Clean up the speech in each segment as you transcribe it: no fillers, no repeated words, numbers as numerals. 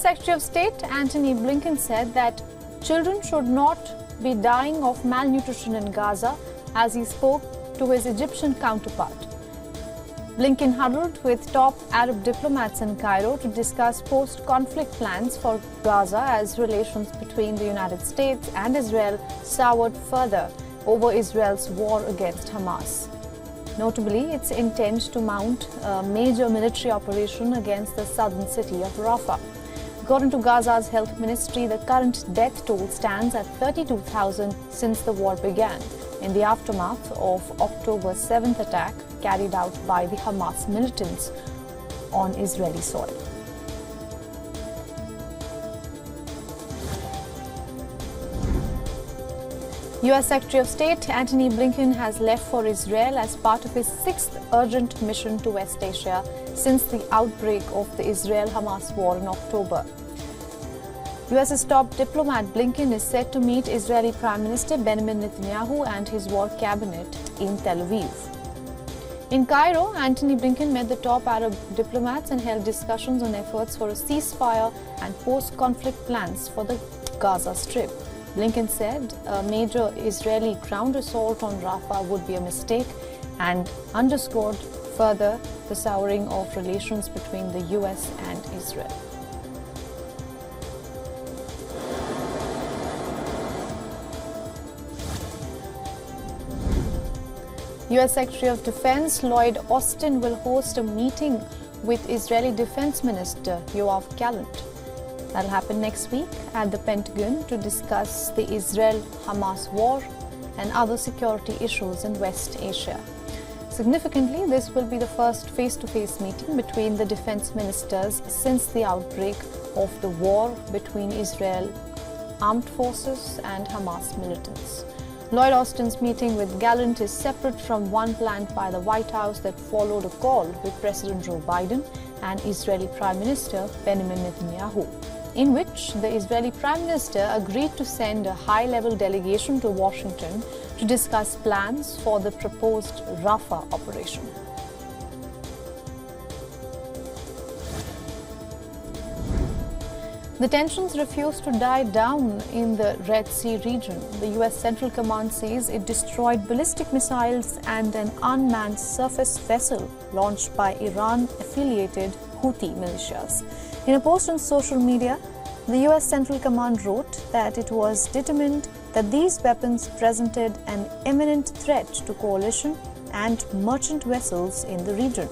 Secretary of State Antony Blinken said that children should not be dying of malnutrition in Gaza as he spoke to his Egyptian counterpart. Blinken huddled with top Arab diplomats in Cairo to discuss post-conflict plans for Gaza as relations between the United States and Israel soured further over Israel's war against Hamas. Notably, its intent to mount a major military operation against the southern city of Rafah. According to Gaza's health ministry, the current death toll stands at 32,000 since the war began, in the aftermath of October 7th attack carried out by the Hamas militants on Israeli soil. U.S. Secretary of State Antony Blinken has left for Israel as part of his 6th urgent mission to West Asia since the outbreak of the Israel-Hamas war in October. U.S.'s top diplomat Blinken is set to meet Israeli Prime Minister Benjamin Netanyahu and his war cabinet in Tel Aviv. In Cairo, Antony Blinken met the top Arab diplomats and held discussions on efforts for a ceasefire and post-conflict plans for the Gaza Strip. Blinken said a major Israeli ground assault on Rafah would be a mistake and underscored further the souring of relations between the U.S. and Israel. U.S. Secretary of Defense Lloyd Austin will host a meeting with Israeli Defense Minister Yoav Gallant. That'll happen next week at the Pentagon to discuss the Israel-Hamas war and other security issues in West Asia. Significantly, this will be the first face-to-face meeting between the defense ministers since the outbreak of the war between Israel armed forces and Hamas militants. Lloyd Austin's meeting with Gallant is separate from one planned by the White House that followed a call with President Joe Biden and Israeli Prime Minister Benjamin Netanyahu, in which the Israeli Prime Minister agreed to send a high-level delegation to Washington to discuss plans for the proposed Rafah operation. The tensions refuse to die down in the Red Sea region. The U.S. Central Command says it destroyed ballistic missiles and an unmanned surface vessel launched by Iran-affiliated Houthi militias. In a post on social media, the U.S. Central Command wrote that it was determined that these weapons presented an imminent threat to coalition and merchant vessels in the region.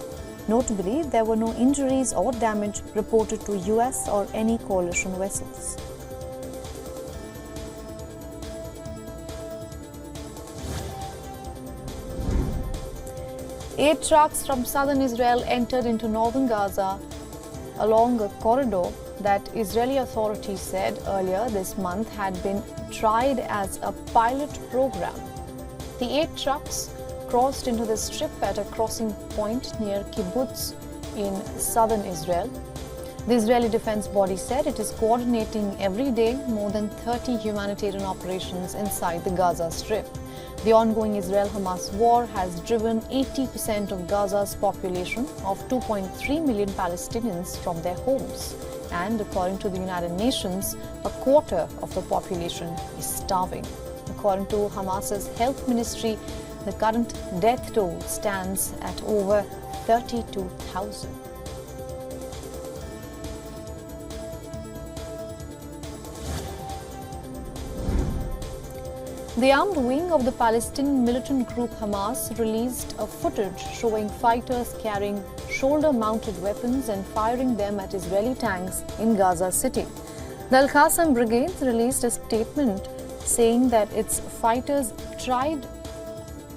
Notably, there were no injuries or damage reported to U.S. or any coalition vessels. Eight trucks from southern Israel entered into northern Gaza along a corridor that Israeli authorities said earlier this month had been tried as a pilot program. The 8 trucks crossed into the strip at a crossing point near Kibbutz in southern Israel. The Israeli defense body said it is coordinating every day more than 30 humanitarian operations inside the Gaza Strip. The ongoing Israel-Hamas war has driven 80% of Gaza's population of 2.3 million Palestinians from their homes. And according to the United Nations, a quarter of the population is starving. According to Hamas's health ministry, the current death toll stands at over 32,000. The armed wing of the Palestinian militant group Hamas released a footage showing fighters carrying shoulder-mounted weapons and firing them at Israeli tanks in Gaza City. The Al-Qassam Brigade released a statement saying that its fighters tried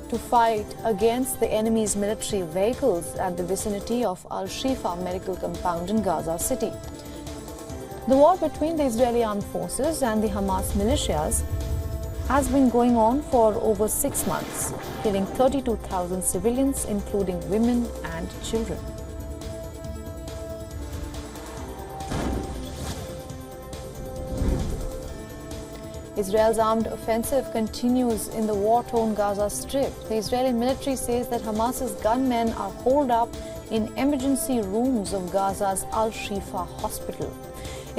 to fight against the enemy's military vehicles at the vicinity of Al-Shifa medical compound in Gaza City. The war between the Israeli armed forces and the Hamas militias has been going on for over 6 months, killing 32,000 civilians, including women and children. Israel's armed offensive continues in the war-torn Gaza Strip. The Israeli military says that Hamas's gunmen are holed up in emergency rooms of Gaza's Al-Shifa hospital.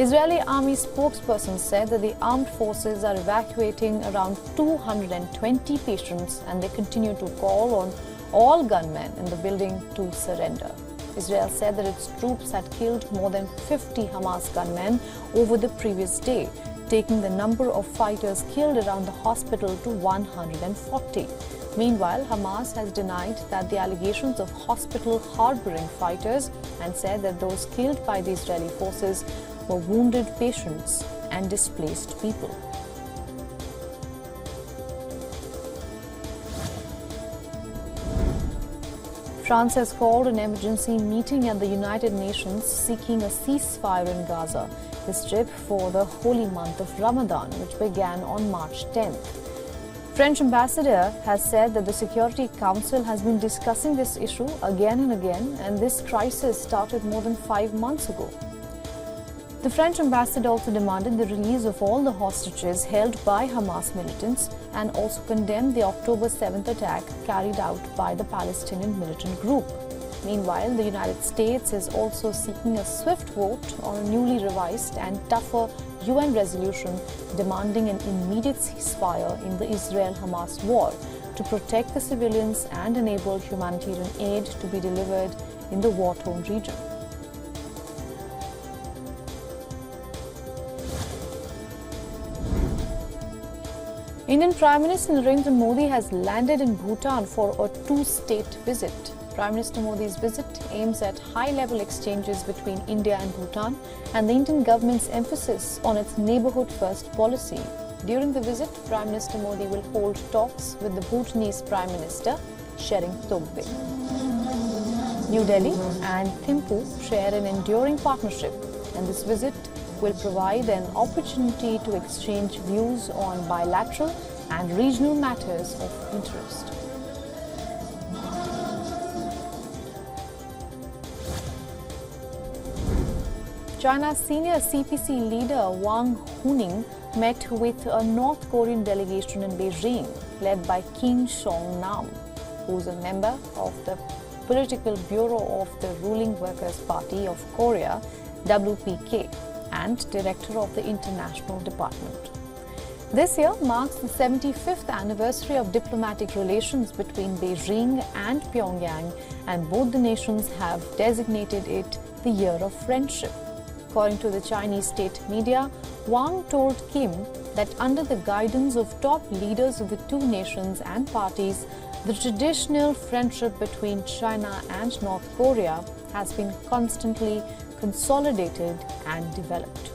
Israeli army spokesperson said that the armed forces are evacuating around 220 patients and they continue to call on all gunmen in the building to surrender. Israel said that its troops had killed more than 50 Hamas gunmen over the previous day, taking the number of fighters killed around the hospital to 140. Meanwhile, Hamas has denied that the allegations of hospital harboring fighters and said that those killed by the Israeli forces were wounded patients and displaced people. France has called an emergency meeting at the United Nations seeking a ceasefire in Gaza, this trip for the holy month of Ramadan, which began on March 10th. French ambassador has said that the Security Council has been discussing this issue again and again, and this crisis started more than 5 months ago. The French ambassador also demanded the release of all the hostages held by Hamas militants and also condemned the October 7th attack carried out by the Palestinian militant group. Meanwhile, the United States is also seeking a swift vote on a newly revised and tougher UN resolution demanding an immediate ceasefire in the Israel-Hamas war to protect the civilians and enable humanitarian aid to be delivered in the war-torn region. Indian Prime Minister Narendra Modi has landed in Bhutan for a two-state visit. Prime Minister Modi's visit aims at high-level exchanges between India and Bhutan and the Indian government's emphasis on its neighbourhood-first policy. During the visit, Prime Minister Modi will hold talks with the Bhutanese Prime Minister, Tshering Tobgay. New Delhi and Thimphu share an enduring partnership, and this visit will provide an opportunity to exchange views on bilateral and regional matters of interest. China's senior CPC leader Wang Huning met with a North Korean delegation in Beijing led by Kim Song-nam, who is a member of the Political Bureau of the Ruling Workers' Party of Korea, WPK, and director of the International Department. This year marks the 75th anniversary of diplomatic relations between Beijing and Pyongyang, and both the nations have designated it the Year of Friendship. According to the Chinese state media, Wang told Kim that under the guidance of top leaders of the two nations and parties, the traditional friendship between China and North Korea has been constantly consolidated and developed.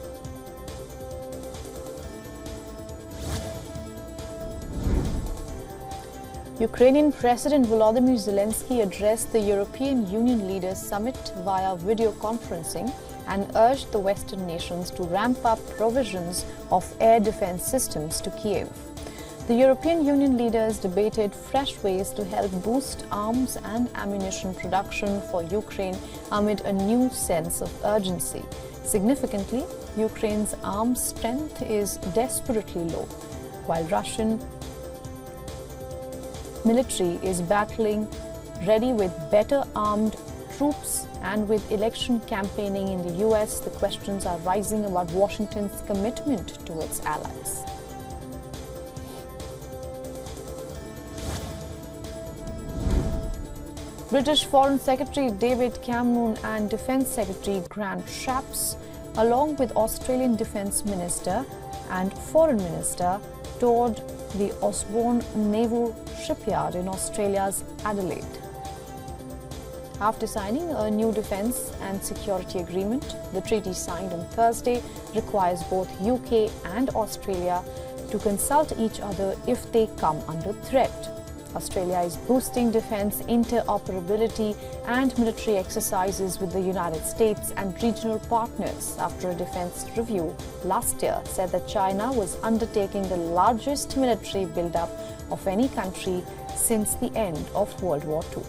Ukrainian President Volodymyr Zelensky addressed the European Union Leaders Summit via video conferencing and urged the Western nations to ramp up provisions of air defense systems to Kiev. The European Union leaders debated fresh ways to help boost arms and ammunition production for Ukraine amid a new sense of urgency. Significantly, Ukraine's arms strength is desperately low, while Russian military is battling ready with better armed troops, and with election campaigning in the US, the questions are rising about Washington's commitment to its allies. British Foreign Secretary David Cameron and Defence Secretary Grant Shapps, along with Australian Defence Minister and Foreign Minister, toured the Osborne Naval Shipyard in Australia's Adelaide. After signing a new defence and security agreement, the treaty signed on Thursday requires both UK and Australia to consult each other if they come under threat. Australia is boosting defence interoperability and military exercises with the United States and regional partners after a defence review last year said that China was undertaking the largest military build-up of any country since the end of World War II.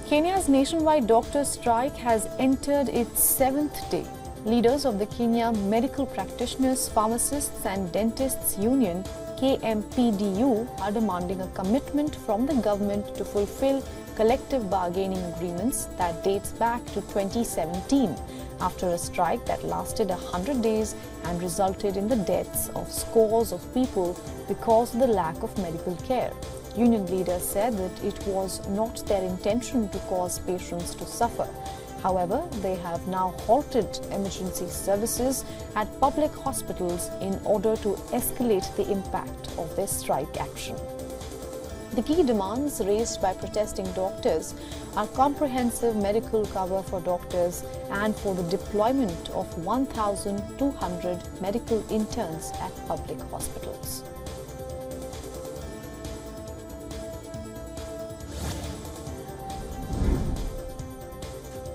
Kenya's nationwide doctors' strike has entered its 7th day. Leaders of the Kenya Medical Practitioners, Pharmacists and Dentists Union KMPDU are demanding a commitment from the government to fulfill collective bargaining agreements that dates back to 2017 after a strike that lasted 100 days and resulted in the deaths of scores of people because of the lack of medical care. Union leaders said that it was not their intention to cause patients to suffer. However, they have now halted emergency services at public hospitals in order to escalate the impact of their strike action. The key demands raised by protesting doctors are comprehensive medical cover for doctors and for the deployment of 1,200 medical interns at public hospitals.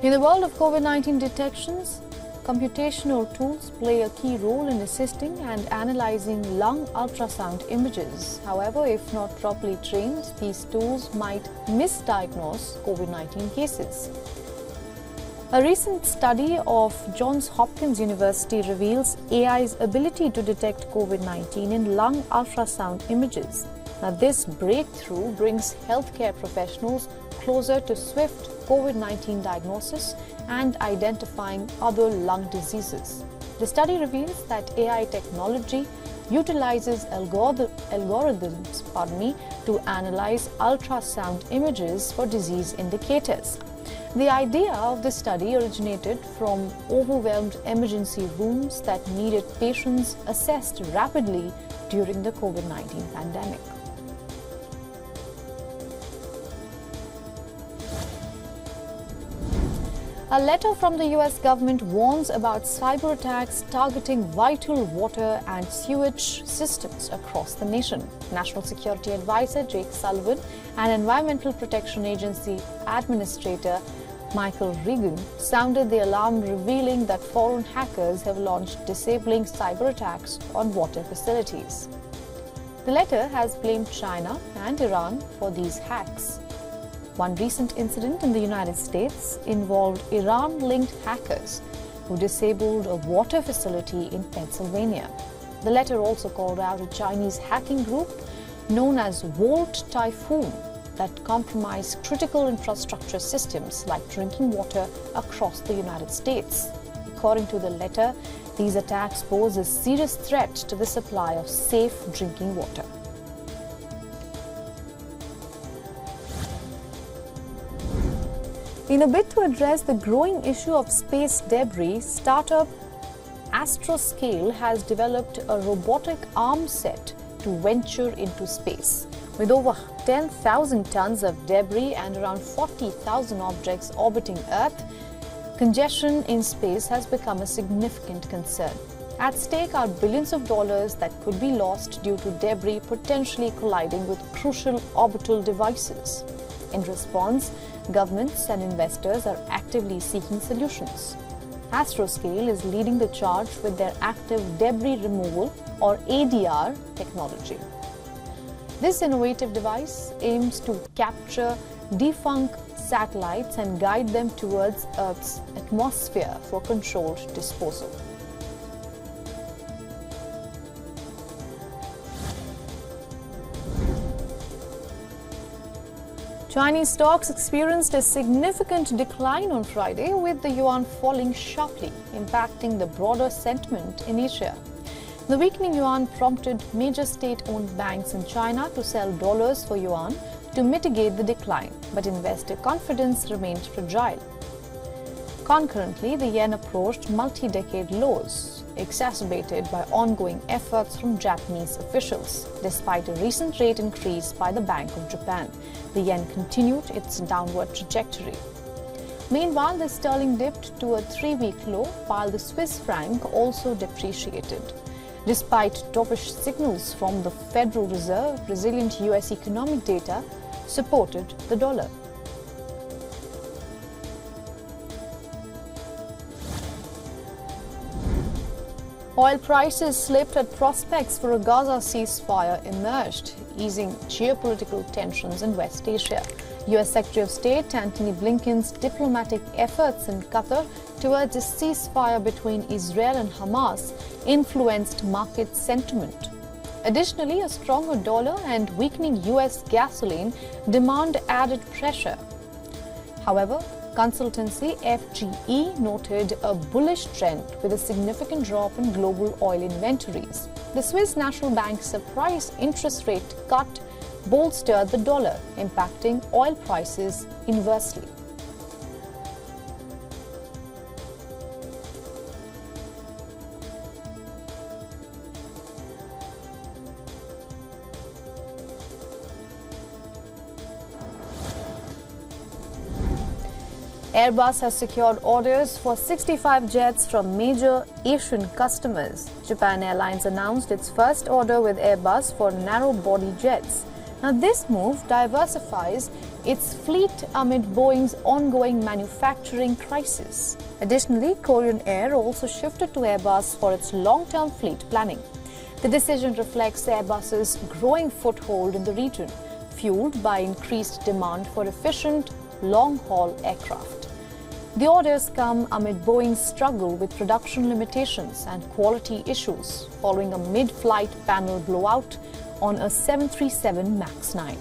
In the world of COVID-19 detections, computational tools play a key role in assisting and analyzing lung ultrasound images. However, if not properly trained, these tools might misdiagnose COVID-19 cases. A recent study of Johns Hopkins University reveals AI's ability to detect COVID-19 in lung ultrasound images. Now, this breakthrough brings healthcare professionals closer to swift COVID-19 diagnosis and identifying other lung diseases. The study reveals that AI technology utilizes algorithms to analyze ultrasound images for disease indicators. The idea of this study originated from overwhelmed emergency rooms that needed patients assessed rapidly during the COVID-19 pandemic. A letter from the US government warns about cyber attacks targeting vital water and sewage systems across the nation. National Security Advisor Jake Sullivan and Environmental Protection Agency Administrator Michael Regan sounded the alarm, revealing that foreign hackers have launched disabling cyber attacks on water facilities. The letter has blamed China and Iran for these hacks. One recent incident in the United States involved Iran-linked hackers who disabled a water facility in Pennsylvania. The letter also called out a Chinese hacking group known as Volt Typhoon that compromised critical infrastructure systems like drinking water across the United States. According to the letter, these attacks pose a serious threat to the supply of safe drinking water. In a bid to address the growing issue of space debris, startup Astroscale has developed a robotic arm set to venture into space. With over 10,000 tons of debris and around 40,000 objects orbiting Earth, congestion in space has become a significant concern. At stake are billions of dollars that could be lost due to debris potentially colliding with crucial orbital devices. In response, governments and investors are actively seeking solutions. Astroscale is leading the charge with their active debris removal or ADR technology. This innovative device aims to capture defunct satellites and guide them towards Earth's atmosphere for controlled disposal. Chinese stocks experienced a significant decline on Friday, with the yuan falling sharply, impacting the broader sentiment in Asia. The weakening yuan prompted major state-owned banks in China to sell dollars for yuan to mitigate the decline, but investor confidence remained fragile. Concurrently, the yen approached multi-decade lows, exacerbated by ongoing efforts from Japanese officials. Despite a recent rate increase by the Bank of Japan, the yen continued its downward trajectory. Meanwhile, the sterling dipped to a 3-week low, while the Swiss franc also depreciated. Despite dovish signals from the Federal Reserve, resilient US economic data supported the dollar. Oil prices slipped as prospects for a Gaza ceasefire emerged, easing geopolitical tensions in West Asia. US Secretary of State Antony Blinken's diplomatic efforts in Qatar towards a ceasefire between Israel and Hamas influenced market sentiment. Additionally, a stronger dollar and weakening US gasoline demand added pressure. However, consultancy FGE noted a bullish trend with a significant drop in global oil inventories. The Swiss National Bank's surprise interest rate cut bolstered the dollar, impacting oil prices inversely. Airbus has secured orders for 65 jets from major Asian customers. Japan Airlines announced its first order with Airbus for narrow-body jets. Now, this move diversifies its fleet amid Boeing's ongoing manufacturing crisis. Additionally, Korean Air also shifted to Airbus for its long-term fleet planning. The decision reflects Airbus's growing foothold in the region, fueled by increased demand for efficient, long-haul aircraft. The orders come amid Boeing's struggle with production limitations and quality issues following a mid-flight panel blowout on a 737 MAX 9.